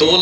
2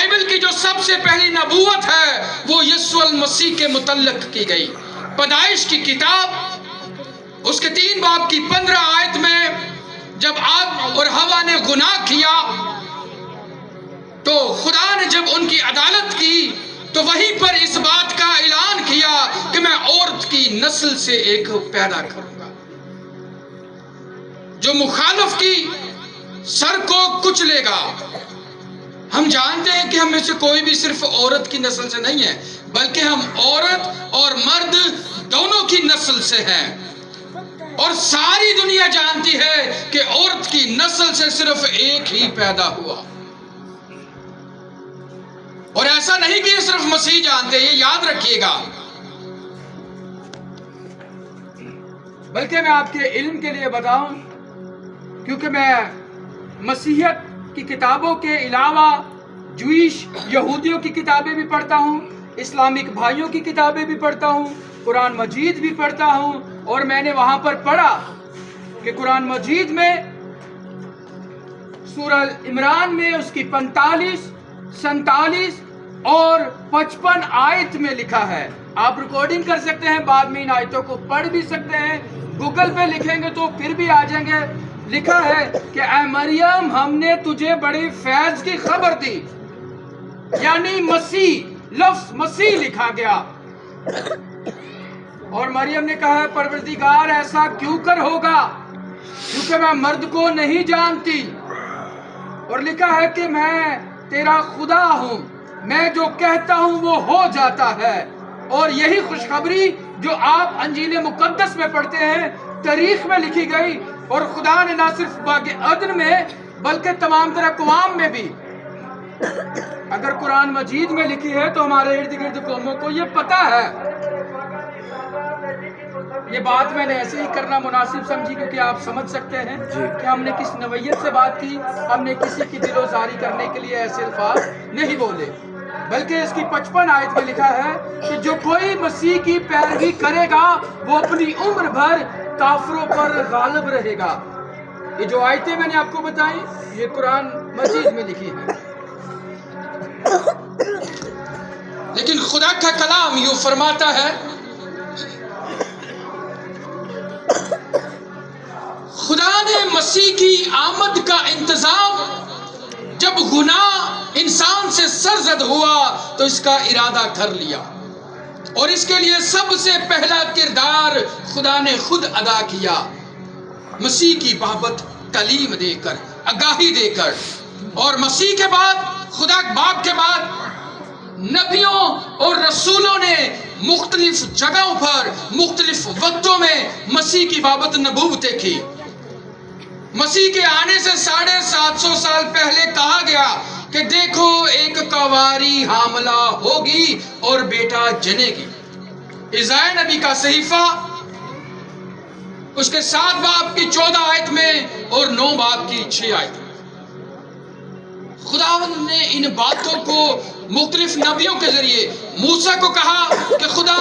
Bible کی جو سب سے پہلی نبوت ہے وہ یسوع المسیح کے متعلق کی گئی۔ پیدائش کی کتاب اس کے 3 باب کی 15 آیت میں جب آدم اور حوا نے گناہ کیا تو خدا نے جب ان کی عدالت کی تو وہیں پر اس بات کا اعلان کیا کہ میں عورت کی نسل سے ایک پیدا کروں گا جو مخالف کی سر کو کچلے گا۔ ہم جانتے ہیں کہ ہم میں سے کوئی بھی صرف عورت کی نسل سے نہیں ہے، بلکہ ہم عورت اور مرد دونوں کی نسل سے ہیں، اور ساری دنیا جانتی ہے کہ عورت کی نسل سے صرف ایک ہی پیدا ہوا۔ اور ایسا نہیں کہ یہ صرف مسیح جانتے، یہ یاد رکھیے گا، بلکہ میں آپ کے علم کے لیے بتاؤں، کیونکہ میں مسیحیت کی کتابوں کے علاوہ جوئش یہودیوں کی کتابیں بھی پڑھتا ہوں، اسلامک بھائیوں کی کتابیں بھی پڑھتا ہوں، قرآن مجید بھی پڑھتا ہوں، اور میں نے وہاں پر پڑھا کہ قرآن مجید میں سورہ عمران میں اس کی 45، 47 اور 55 آیت میں لکھا ہے۔ آپ ریکارڈنگ کر سکتے ہیں، بعد میں ان آیتوں کو پڑھ بھی سکتے ہیں، گوگل پہ لکھیں گے تو پھر بھی آ جائیں گے۔ لکھا ہے کہ اے مریم ہم نے تجھے بڑے فیض کی خبر دی، یعنی مسیح، لفظ مسیح لکھا گیا۔ اور مریم نے کہا پروردگار ایسا کیوں کر ہوگا کیونکہ میں مرد کو نہیں جانتی، اور لکھا ہے کہ میں تیرا خدا ہوں، میں جو کہتا ہوں وہ ہو جاتا ہے۔ اور یہی خوشخبری جو آپ انجیل مقدس میں پڑھتے ہیں تاریخ میں لکھی گئی، اور خدا نے نہ صرف باغ عدن میں بلکہ تمام تر اقوام میں بھی اگر قرآن مجید میں لکھی ہے تو ہمارے ارد گرد قوموں کو یہ پتہ ہے۔ یہ بات میں نے ایسے ہی کرنا مناسب سمجھی کیونکہ آپ سمجھ سکتے ہیں کہ ہم نے کس نوعیت سے بات کی، ہم نے کسی کی دل و زاری کرنے کے لیے ایسے الفاظ نہیں بولے، بلکہ اس کی 55 آیت میں لکھا ہے کہ جو کوئی مسیح کی پیروی کرے گا وہ اپنی عمر بھر کافروں پر غالب رہے گا۔ یہ جو آیتیں میں نے آپ کو بتائیں یہ قرآن مجید میں لکھی ہیں، لیکن خدا کا کلام یوں فرماتا ہے، خدا نے مسیح کی آمد کا انتظام جب گناہ انسان سے سرزد ہوا تو اس کا ارادہ کر لیا، اور اس کے لیے سب سے پہلا کردار خدا نے خود ادا کیا، مسیح کی بابت تعلیم دے کر، آگاہی دے کر۔ اور مسیح کے بعد، خدا باپ کے بعد نبیوں اور رسولوں نے مختلف جگہوں پر مختلف وقتوں میں مسیح کی بابت نبوتیں کی۔ مسیح کے آنے سے 750 سال پہلے کہا گیا کہ دیکھو ایک کنواری حاملہ ہوگی اور بیٹا جنے گی۔ عیسائی نبی کا صحیفہ اس کے 7 باب کی 14 آیت میں اور 9 باب کی 6 آیت میں خداوند نے ان باتوں کو مختلف نبیوں کے ذریعے موسیٰ کو کہا کہ خدا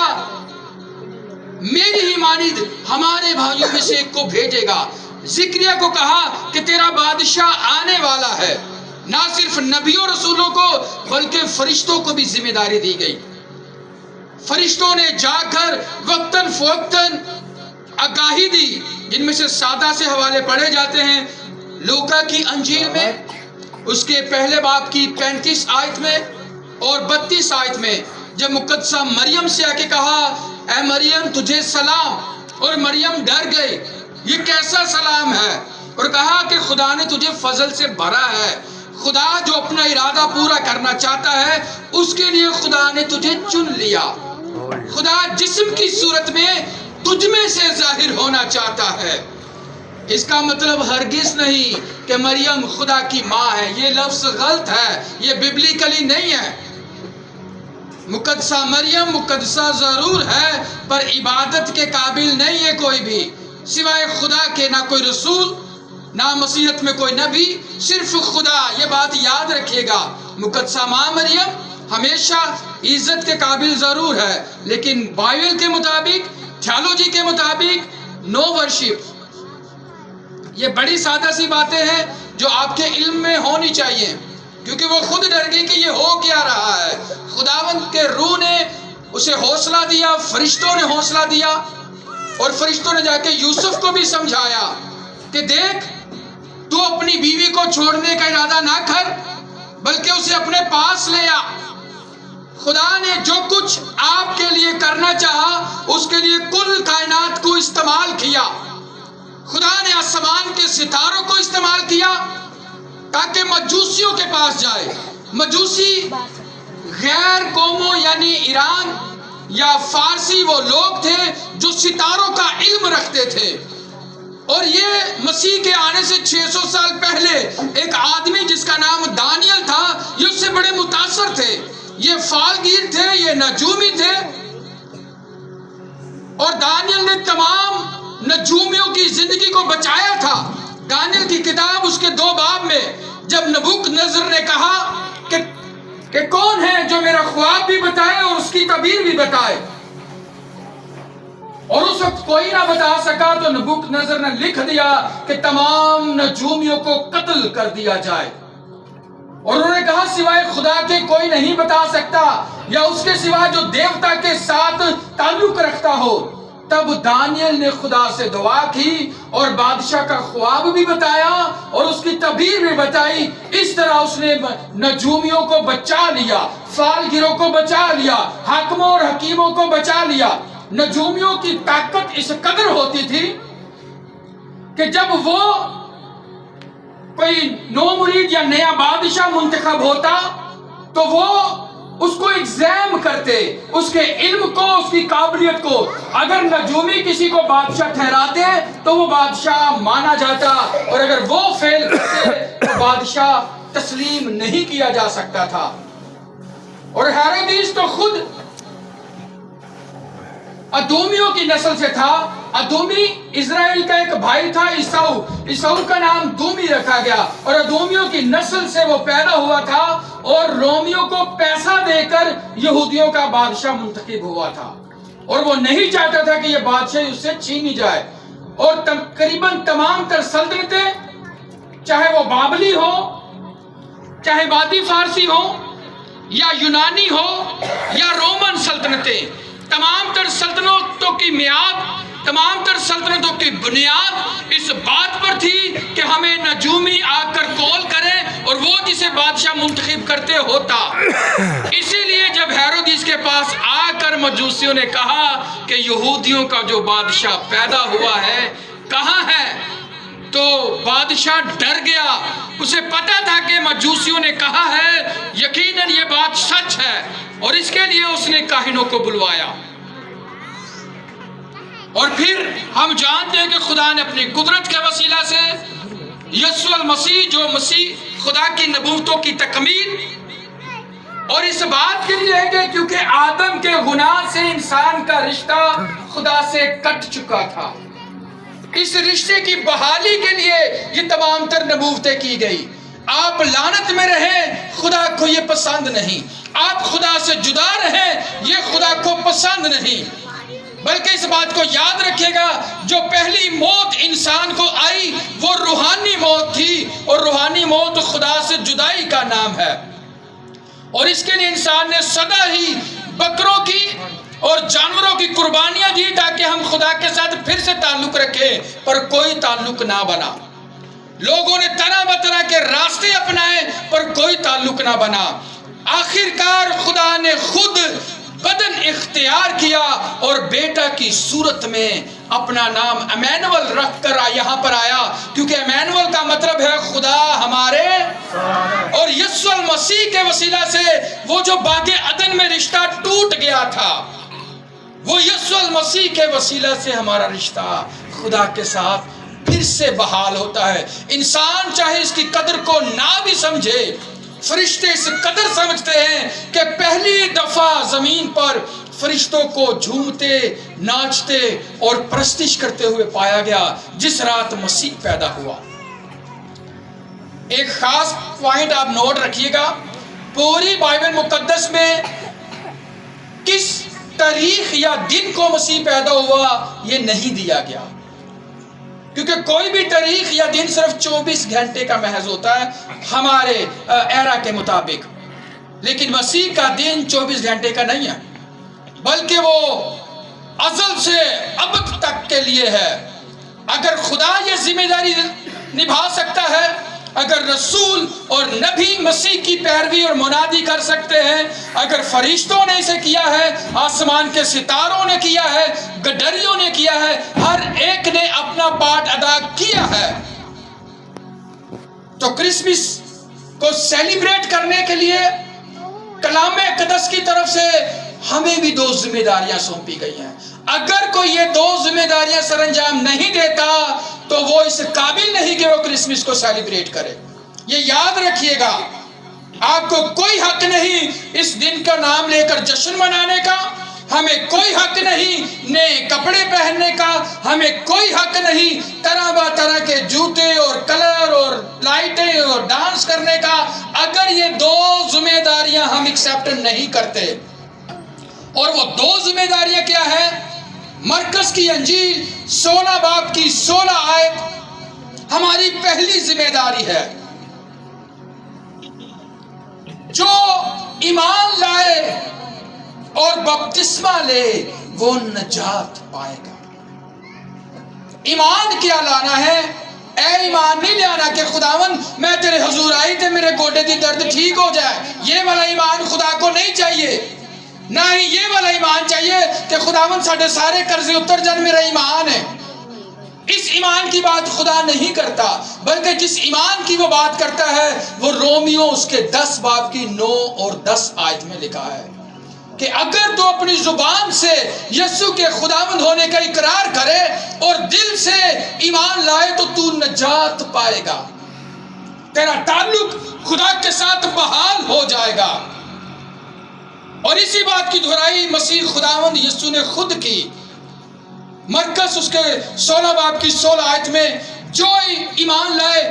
میری ہی مانند ہمارے بھائیوں میں سے ایک کو بھیجے گا۔ زکریا کو کہا کہ تیرا بادشاہ آنے والا ہے۔ نہ صرف نبیوں رسولوں کو بلکہ فرشتوں کو بھی ذمہ داری دی گئی۔ فرشتوں نے جا کر وقتاً فوقتاً آگاہی دی، جن میں سے سادہ سے حوالے پڑھے جاتے ہیں۔ لوکا کی انجیل میں اس کے پہلے باب کی 35 آیت میں اور 32 آیت میں جب مقدسہ مریم سے آ کے کہا اے مریم تجھے سلام، اور مریم ڈر گئی، یہ کیسا سلام ہے، اور کہا کہ خدا نے تجھے فضل سے بھرا ہے۔ خدا جو اپنا ارادہ پورا کرنا چاہتا ہے اس کے لیے خدا نے تجھے چن لیا۔ خدا جسم کی صورت میں تجھ میں سے ظاہر ہونا چاہتا ہے۔ اس کا مطلب ہرگز نہیں کہ مریم خدا کی ماں ہے، یہ لفظ غلط ہے، یہ ببلیکلی نہیں ہے۔ مقدسہ مریم مقدسہ ضرور ہے پر عبادت کے قابل نہیں ہے کوئی بھی، سوائے خدا کے نہ کوئی رسول، نہ مسیحیت میں کوئی نبی، صرف خدا۔ یہ بات یاد رکھیے گا، مقدسہ ماں مریم ہمیشہ عزت کے قابل ضرور ہے، لیکن بائبل کے مطابق، تھیالوجی کے مطابق نو ورشپ۔ یہ بڑی سادہ سی باتیں ہیں جو آپ کے علم میں ہونی چاہیے۔ کیونکہ وہ خود ڈر گئی کہ یہ ہو کیا رہا ہے۔ خداوند کے روح نے اسے حوصلہ دیا، فرشتوں نے حوصلہ دیا، اور فرشتوں نے جا کے یوسف کو بھی سمجھایا کہ دیکھ، تو اپنی بیوی کو چھوڑنے کا ارادہ نہ کر، بلکہ اسے اپنے پاس لے آ۔ خدا نے جو کچھ آپ کے لیے کرنا چاہا اس کے لیے کل کائنات کو استعمال کیا۔ خدا نے آسمان کے ستاروں کو استعمال کیا تاکہ مجوسیوں کے پاس جائے۔ مجوسی غیر قوموں یعنی ایران یا فارسی وہ لوگ تھے جو ستاروں کا علم رکھتے تھے، اور یہ مسیح کے آنے سے 600 سال پہلے ایک آدمی جس کا نام دانیل تھا، یہ اس سے بڑے متاثر تھے۔ یہ فالگیر تھے، یہ نجومی تھے، اور دانیل نے تمام نجومیوں کی زندگی کو بچایا تھا۔ دانیل کی کتاب اس کے 2 باب میں جب نبوکدنضر نے کہا کہ کون ہے جو میرا خواب بھی بتائے اور اس کی تعبیر بھی بتائے، اور اس وقت کوئی نہ بتا سکا، تو نبوکدنضر نے لکھ دیا کہ تمام نجومیوں کو قتل کر دیا جائے، اور انہوں نے کہا سوائے خدا کے کوئی نہیں بتا سکتا، یا اس کے سوا جو دیوتا کے ساتھ تعلق رکھتا ہو۔ تب دانیل نے خدا سے دعا کی اور بادشاہ کا خواب بھی بتایا اور اس کی تعبیر بھی بتائی۔ اس طرح اس نے نجومیوں کو بچا لیا، فالگیروں کو بچا لیا، حاکموں اور حکیموں کو بچا لیا۔ نجومیوں کی طاقت اس قدر ہوتی تھی کہ جب وہ کوئی نو مرید یا نیا بادشاہ منتخب ہوتا تو وہ اس کو ایگزام کرتے، اس کے علم کو، اس کی قابلیت کو۔ اگر نجومی کسی کو بادشاہ ٹھہراتے تو وہ بادشاہ مانا جاتا، اور اگر وہ فیل کرتے تو بادشاہ تسلیم نہیں کیا جا سکتا تھا۔ اور ہیرودیس تو خود ادومیوں کی نسل سے تھا۔ ادومی اسرائیل کا ایک بھائی تھا، عیساؤ کا نام دومی رکھا گیا، اور ادومیوں کی نسل سے وہ پیدا ہوا تھا، اور رومیوں کو پیسہ دے کر یہودیوں کا بادشاہ منتخب ہوا تھا، اور وہ نہیں چاہتا تھا کہ یہ بادشاہی اس سے چھینی جائے۔ اور تقریباً تمام تر سلطنتیں، چاہے وہ بابلی ہو، چاہے وادی فارسی ہو، یا یونانی ہو، یا رومن سلطنتیں، تمام تر سلطنتوں کی میعاد، تمام تر سلطنتوں کی بنیاد اس بات پر تھی کہ ہمیں نجومی آ کر کال کرے اور وہ جسے بادشاہ منتخب کرتے ہوتا۔ اسی لیے جب ہیرودیس کے پاس آ کر مجوسیوں نے کہا کہ یہودیوں کا جو بادشاہ پیدا ہوا ہے کہاں ہے، تو بادشاہ ڈر گیا۔ اسے پتا تھا کہ مجوسیوں نے کہا ہے، یقیناً یہ بات سچ ہے، اور اس کے لیے اس نے کاہنوں کو بلوایا۔ اور پھر ہم جانتے ہیں کہ خدا نے اپنی قدرت کے وسیلہ سے یسوع المسیح، جو مسیح خدا کی نبوتوں کی تکمیل، اور اس بات کے لیے ہے کہ کیونکہ آدم کے گناہ سے انسان کا رشتہ خدا سے کٹ چکا تھا، اس رشتے کی بحالی کے لیے یہ تمام تر نبوتیں کی گئی۔ آپ لعنت میں رہیں، خدا کو یہ پسند نہیں۔ آپ خدا سے جدا رہیں، یہ خدا کو پسند نہیں۔ بلکہ اس بات کو یاد رکھے گا، جو پہلی موت انسان کو آئی وہ روحانی موت تھی، اور روحانی موت خدا سے جدائی کا نام ہے، اور اس کے لیے انسان نے سدا ہی بکروں کی اور جانوروں کی قربانیاں دی تاکہ ہم خدا کے ساتھ پھر سے تعلق رکھیں، پر کوئی تعلق نہ بنا۔ لوگوں نے طرح بطرح کے راستے اپنائے پر کوئی تعلق نہ بنا۔ آخر کار خدا نے خود بدن اختیار کیا اور بیٹا کی صورت میں اپنا نام امانویل رکھ کر یہاں پر آیا، کیونکہ امانویل کا مطلب ہے خدا ہمارے، اور یسوع المسیح کے وسیلہ سے وہ جو باغ عدن میں رشتہ ٹوٹ گیا تھا، وہ یسوع المسیح کے وسیلہ سے ہمارا رشتہ خدا کے ساتھ پھر سے بحال ہوتا ہے۔ انسان چاہے اس کی قدر کو نہ بھی سمجھے، فرشتے اس قدر سمجھتے ہیں کہ پہلی دفعہ زمین پر فرشتوں کو جھومتے، ناچتے اور پرستش کرتے ہوئے پایا گیا جس رات مسیح پیدا ہوا۔ ایک خاص پوائنٹ آپ نوٹ رکھیے گا، پوری بائبل مقدس میں کس تاریخ یا دن کو مسیح پیدا ہوا یہ نہیں دیا گیا۔ کیونکہ کوئی بھی تاریخ یا دن صرف 24 گھنٹے کا محض ہوتا ہے ہمارے ایرا کے مطابق، لیکن مسیح کا دن 24 گھنٹے کا نہیں ہے، بلکہ وہ ازل سے ابد تک کے لیے ہے۔ اگر خدا یہ ذمہ داری نبھا سکتا ہے، اگر رسول اور نبی مسیح کی پیروی اور منادی کر سکتے ہیں، اگر فرشتوں نے اسے کیا ہے، آسمان کے ستاروں نے کیا ہے، گڈریوں نے کیا ہے، ہر ایک نے اپنا پارٹ ادا کیا ہے، تو کرسمس کو سیلیبریٹ کرنے کے لیے کلام اقدس کی طرف سے ہمیں بھی 2 ذمہ داریاں سونپی گئی ہیں۔ اگر کوئی یہ 2 ذمہ داریاں سر انجام نہیں دیتا تو وہ اس قابل نہیں کہ وہ کرسمس کو سیلیبریٹ کرے۔ یہ یاد رکھیے گا، آپ کو کوئی حق نہیں اس دن کا نام لے کر جشن منانے کا، ہمیں کوئی حق نہیں نئے کپڑے پہننے کا، ہمیں کوئی حق نہیں طرح طرح کے جوتے اور کلر اور لائٹیں اور ڈانس کرنے کا، اگر یہ 2 ذمہ داریاں ہم ایکسیپٹ نہیں کرتے۔ اور وہ 2 ذمہ داریاں کیا ہیں؟ مرکز کی انجیل 16 باب کی 16 آیت ہماری پہلی ذمہ داری ہے، جو ایمان لائے اور بپتسمہ لے وہ نجات پائے گا۔ ایمان کیا لانا ہے؟ اے ایمان نہیں لانا کہ خداون میں تیرے حضور آئی تھے میرے گوڈے کی درد ٹھیک ہو جائے، یہ والا ایمان خدا کو نہیں چاہیے۔ نہ ہی یہ والا ایمان چاہیے کہ خداون ساڑھے سارے قرضے اتر جان میرا ایمان ہے۔ اس ایمان کی بات خدا نہیں کرتا، بلکہ جس ایمان کی وہ بات کرتا ہے وہ رومیو اس کے 10 باب کی 9 اور 10 آیت میں لکھا ہے کہ اگر تو اپنی زبان سے یسوع کے خداوند ہونے کا اقرار کرے اور دل سے ایمان لائے تو تو نجات پائے گا، تیرا تعلق خدا کے ساتھ بحال ہو جائے گا۔ اور اسی بات کی دہرائی مسیح خداوند یسوع نے خود کی۔ مرکز اس کے 16 باب کی 16 آیت میں، جو ایمان لائے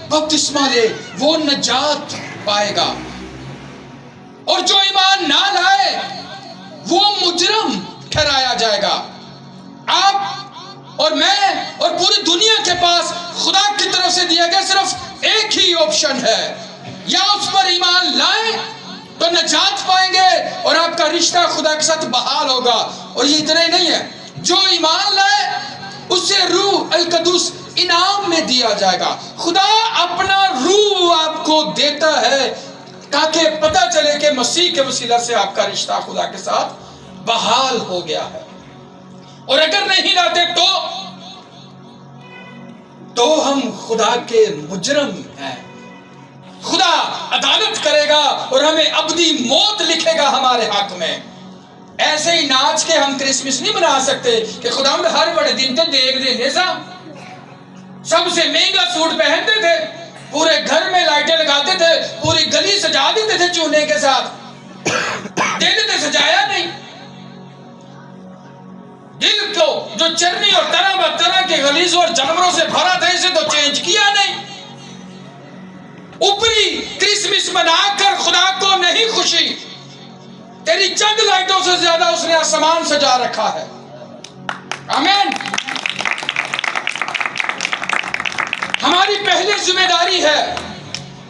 بپتسمہ لے وہ نجات پائے گا، اور جو ایمان نہ لائے وہ مجرم ٹھہرایا جائے گا۔ آپ اور میں اور پوری دنیا کے پاس خدا کی طرف سے دیا گیا صرف ایک ہی آپشن ہے، یا اس پر ایمان لائیں تو نجات پائیں گے اور آپ کا رشتہ خدا کے ساتھ بحال ہوگا۔ اور یہ اتنا ہی نہیں ہے، جو ایمان لائے اسے روح القدس انعام میں دیا جائے گا۔ خدا اپنا روح آپ کو دیتا ہے تاکہ پتہ چلے کہ مسیح کے وسیلہ سے آپ کا رشتہ خدا کے ساتھ بحال ہو گیا ہے۔ اور اگر نہیں لاتے تو ہم خدا کے مجرم ہیں۔ خدا عدالت کرے گا اور ہمیں ابدی موت لکھے گا ہمارے حق میں۔ ایسے ہی ناچ کے ہم کرسمس نہیں منا سکتے کہ خداوند ہر بڑے دن تو دیکھ دینے سا، سب سے مہنگا سوٹ پہنتے تھے، پورے گھر میں لائٹیں لگاتے تھے، پوری گلی سجا دیتے تھے چونے کے ساتھ، دل نے سجایا نہیں۔ دل کو جو چرنی اور طرح کے غلیظ اور جانوروں سے بھرا تھا اسے تو چینج کیا نہیں۔ اوپری کرسمس منا کر خدا کو نہیں خوشی، تیری چند لائٹوں سے زیادہ اس نے آسمان سجا رکھا ہے۔ آمین۔ ہماری پہلی ذمہ داری ہے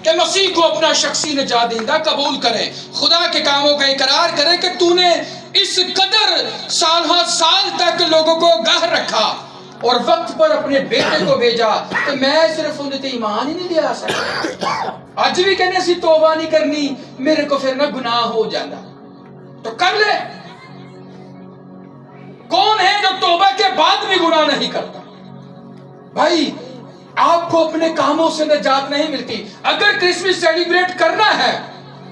کہ مسیح کو اپنا شخصی نجات دہندہ قبول کریں، خدا کے کاموں کا اقرار کریں کہ تو نے اس قدر سال تک لوگوں کو گاہ رکھا اور وقت پر اپنے بیٹے کو بھیجا، تو میں صرف انہیں تے ایمان ہی نہیں لے آ سکتا۔ آج بھی کہنے سی توبہ نہیں کرنی، میرے کو پھر نہ گناہ ہو جانا، تو کر لے۔ کون ہے جو توبہ کے بعد بھی گناہ نہیں کرتا؟ بھائی آپ کو اپنے کاموں سے نجات نہیں ملتی۔ اگر کرسمس سیلیبریٹ کرنا ہے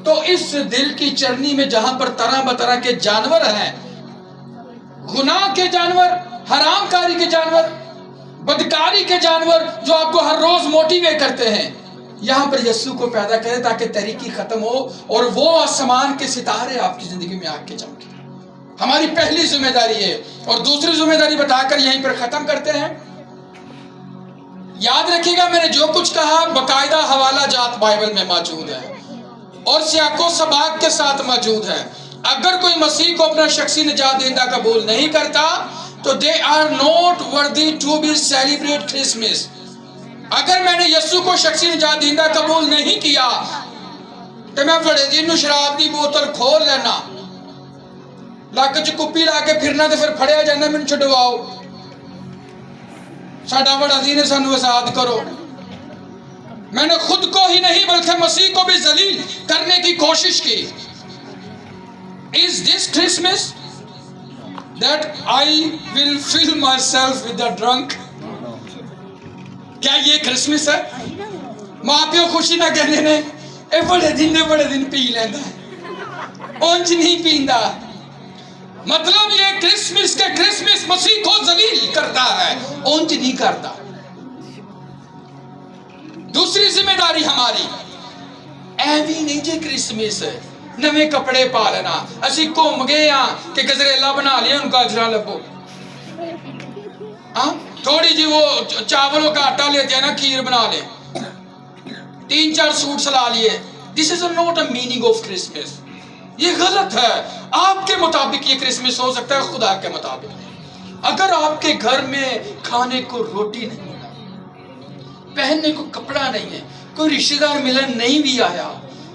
تو اس دل کی چرنی میں جہاں پر طرح کے جانور ہیں، گناہ کے جانور، حرام کاری کے جانور، بدکاری کے جانور جو آپ کو ہر روز موٹیویٹ کرتے ہیں، یہاں پر یسوع کو پیدا کرے تاکہ تاریکی ختم ہو اور وہ آسمان کے ستارے آپ کی زندگی میں آ کے چمکے۔ ہماری پہلی ذمہ داری ہے۔ اور دوسری ذمہ داری بتا کر یہیں پر ختم کرتے ہیں۔ یاد رکھیے گا، میں نے جو کچھ کہا باقاعدہ حوالہ جات بائبل میں موجود ہے اور سیاق و سباق کے ساتھ موجود ہے۔ اگر کوئی مسیح کو اپنا شخصی نجات دہندہ قبول نہیں کرتا تو they are not worthy to be celebrate Christmas. اگر میں نے یسوع کو شخصی نجات دہندہ قبول نہیں کیا تو میں بڑے دن نو شراب دی بوتل کھول لینا لک چ کپی لا کے پھرنا تو پھر پھڑیا جانا مینوں چھڈواؤ ساڈا بڑا دین ہے سانو آزاد کرو. میں نے خود کو ہی نہیں بلکہ مسیح کو بھی ذلیل کرنے کی کوشش کی. Is this Christmas that I will fill myself with the drunk? کیا یہ کرسمس ہے؟ ماں پیو خوشی نہ کہنے نے اے بڑے دن پی لینا ہے اونج نہیں پیندا. مطلب یہ کرسمس کے کرسمس مسیح کو ذلیل کرتا ہے اونج نہیں کرتا. دوسری ذمہ داری ہماری ایوی نہیں جے کرسمس ہے نویں کپڑے پا لینا اسی گھوم گئے ہاں کہ گجریلا بنا لیا ان کا گاجرا لبو تھوڑی جی وہ چاولوں کا آٹا لیتے ہیں نا کھیر بنا لیں 3-4 سوٹ سلا لیے. This is not a meaning of Christmas. یہ غلط ہے. آپ کے مطابق یہ کرسمس ہو سکتا ہے خدا کے مطابق. اگر آپ کے گھر میں کھانے کو روٹی نہیں ہے پہننے کو کپڑا نہیں ہے کوئی رشتہ دار ملن نہیں بھی آیا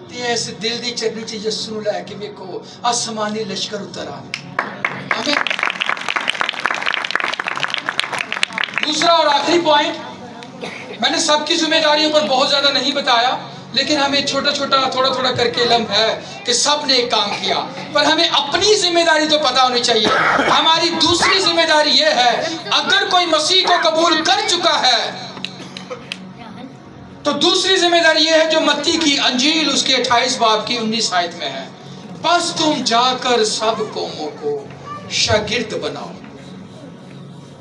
تو ایسے دل دی چرنی چ یسوع لے کے ویکھو آسمانی لشکر اتر آئے. دوسرا اور آخری پوائنٹ میں نے سب کی ذمہ داریوں پر بہت زیادہ نہیں بتایا لیکن ہمیں چھوٹا تھوڑا کر کے علم ہے کہ سب نے ایک کام کیا پر ہمیں اپنی ذمہ داری تو پتہ ہونی چاہیے. ہماری دوسری ذمہ داری یہ ہے اگر کوئی مسیح کو قبول کر چکا ہے تو دوسری ذمہ داری یہ ہے جو متی کی انجیل اس کے 28 باب کی 19 آیت میں ہے. بس تم جا کر سب قوموں کو شاگرد بناؤ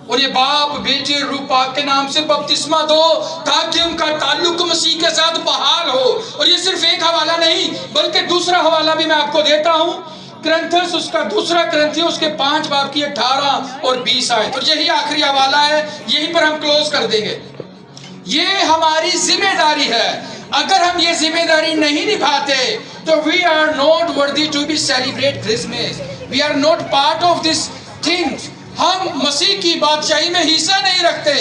انہیں باپ بیٹے روح پاک کے نام سے بپتسمہ دو تاکہ ان کا تعلق مسیح کے ساتھ بحال ہو. اور یہ صرف ایک حوالہ نہیں بلکہ دوسرا حوالہ بھی میں آپ کو دیتا ہوں کرنتھس اس کا دوسرا کرنتھیوں اس کے 5 باب کی 18 اور 20 آیت اور یہی آخری حوالہ ہے یہیں پر ہم کلوز کر دیں گے. یہ ہماری ذمہ داری ہے. اگر ہم یہ ذمہ داری نہیں نبھاتے تو we are not worthy to be celebrate Christmas. We are not part of this thing. ہم مسیح کی بادشاہی میں حصہ نہیں رکھتے.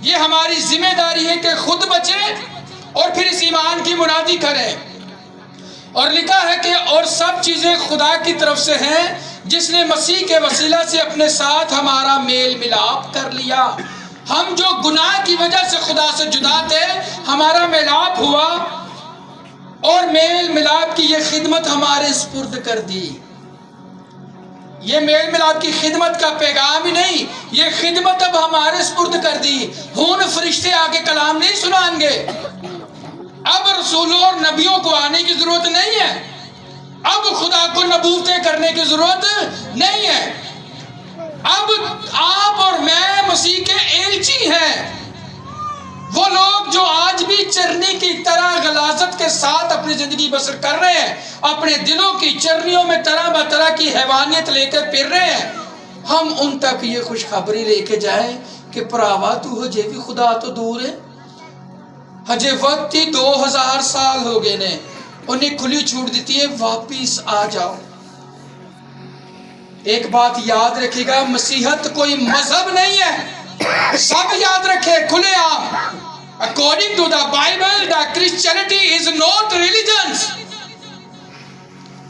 یہ ہماری ذمہ داری ہے کہ خود بچیں اور پھر اس ایمان کی منادی کریں. اور لکھا ہے کہ اور سب چیزیں خدا کی طرف سے ہیں جس نے مسیح کے وسیلہ سے اپنے ساتھ ہمارا میل ملاپ کر لیا. ہم جو گناہ کی وجہ سے خدا سے جدا تھے ہمارا میلاپ ہوا اور میل ملاپ کی یہ خدمت ہمارے سپرد کر دی. یہ میل ملاپ کی خدمت کا پیغام ہی نہیں یہ خدمت اب ہمارے سپرد کر دی. ہون فرشتے آگے کلام نہیں سنائیں گے. اب رسولوں اور نبیوں کو آنے کی ضرورت نہیں ہے. اب خدا کو نبوتیں کرنے کی ضرورت نہیں ہے. اب آپ اور میں مسیح کے ایلچی ہیں. وہ لوگ جو آج بھی چرنی کی طرح غلاظت کے ساتھ اپنی زندگی بسر کر رہے ہیں اپنے دلوں کی چرنیوں میں طرح بطرح کی حیوانیت لے کر پھر رہے ہیں ہم ان تک یہ خوشخبری لے کے جائیں کہ پراوا تو ہجے بھی خدا تو دور ہے. ہجے وقت ہی 2000 سال ہو گئے نے انہیں کھلی چھوٹ دیتی ہے واپس آ جاؤ. ایک بات یاد رکھے گا مسیحت کوئی مذہب نہیں ہے. سب یاد رکھے کھلے عام according to the Bible the Christianity is not religion.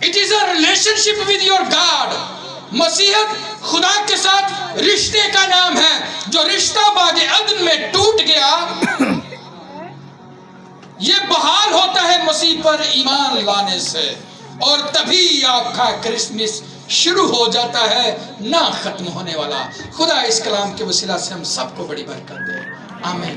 It is a relationship with your God. مسیحت خدا کے ساتھ رشتے کا نام ہے. جو رشتہ باغ عدن میں ٹوٹ گیا یہ بحال ہوتا ہے مسیح پر ایمان لانے سے اور تبھی آپ کا کرسمس شروع ہو جاتا ہے نہ ختم ہونے والا. خدا اس کلام کے وسیلہ سے ہم سب کو بڑی برکت دے. آمین.